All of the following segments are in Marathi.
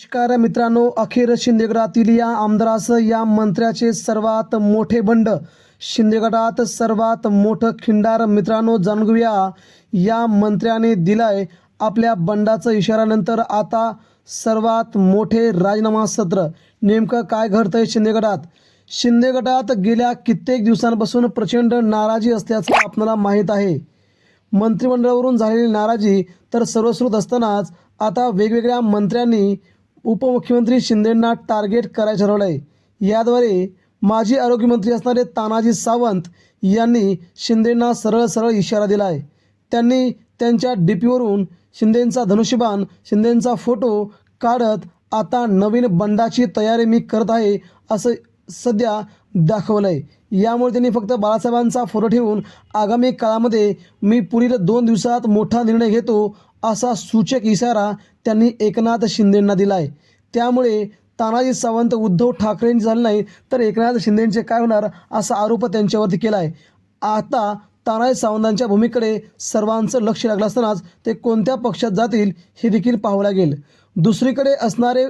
नमस्कार मित्रांनो, अखेर शिंदेगडातील या आमदारासह या मंत्र्याचे सर्वात मोठे बंड. शिंदेगडात सर्वात मोठं खिंडार. मित्रांनो, जाणून घेऊया या मंत्र्याने दिलाय आपल्या बंडाचा इशाऱ्यानंतर आता सर्वात मोठे राजीनामा सत्र. नेमकं काय घडतंय शिंदेगडात? शिंदेगडात गेल्या कित्येक दिवसांपासून प्रचंड नाराजी असल्याचं आपल्याला माहीत आहे. मंत्रिमंडळावरून झालेली नाराजी तर सर्वश्रुत असतानाच आता वेगवेगळ्या मंत्र्यांनी उपमुख्यमंत्री शिंदेंना टार्गेट करायचं ठरवलं आहे. याद्वारे माजी आरोग्यमंत्री असणारे तानाजी सावंत यांनी शिंदेंना सरळ सरळ इशारा दिला आहे. त्यांनी त्यांच्या डीपीवरून शिंदेंचा धनुष्यबाण, शिंदेंचा फोटो काढत आता नवीन बंडाची तयारी मी करत आहे असं सध्या दाखवलं आहे. यामुळे त्यांनी फक्त बाळासाहेबांचा फोटो ठेवून आगामी काळामध्ये मी पुढील 2 दिवसात मोठा निर्णय घेतो असा सूचक इशारा त्यांनी एकनाथ शिंदेंना दिला आहे. त्यामुळे तानाजी सावंत उद्धव ठाकरेंचे झाले नाही तर एकनाथ शिंदेंचे काय होणार असा आरोप त्यांच्यावरती केला आहे. आता तानाजी सावंतांच्या भूमिकेकडे सर्वांचं लक्ष लागलं असतानाच ते कोणत्या पक्षात जातील हे देखील पाहावं लागेल. दुसरीकडे असणारे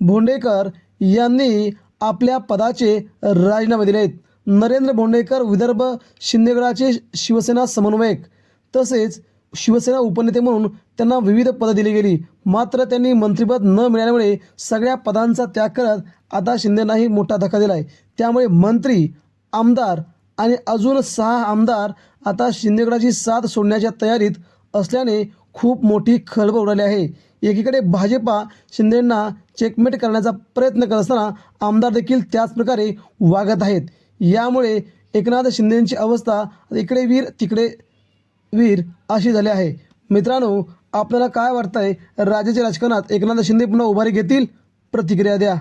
भोंडेकर यांनी आपल्या पदाचे राजीनामे दिले आहेत. नरेंद्र भोंडेकर विदर्भ शिंदेगडाचे शिवसेना समन्वयक तसेच शिवसेना उपनेते म्हणून त्यांना विविध पदं दिली गेली. मात्र त्यांनी मंत्रिपद न मिळाल्यामुळे सगळ्या पदांचा त्याग करत आता शिंदेंनाही मोठा धक्का दिला आहे. त्यामुळे मंत्री, आमदार आणि अजून 6 आमदार आता शिंदेगडाची साथ सोडण्याच्या तयारीत असल्याने खूप मोठी खळबळ उडाली आहे. एकीकडे भाजपा शिंदेंना चेकमेट करण्याचा प्रयत्न करत असताना आमदार देखील त्याच प्रकारे वागत आहेत. यामुळे एकनाथ शिंदेंची अवस्था इकडे वीर तिकडे वीर अशी झाली आहे. मित्रांनो, आपल्याला काय वाटतंय? राज्याच्या राजकारणात एकनाथ शिंदे पुन्हा उभारी घेतील? प्रतिक्रिया द्या.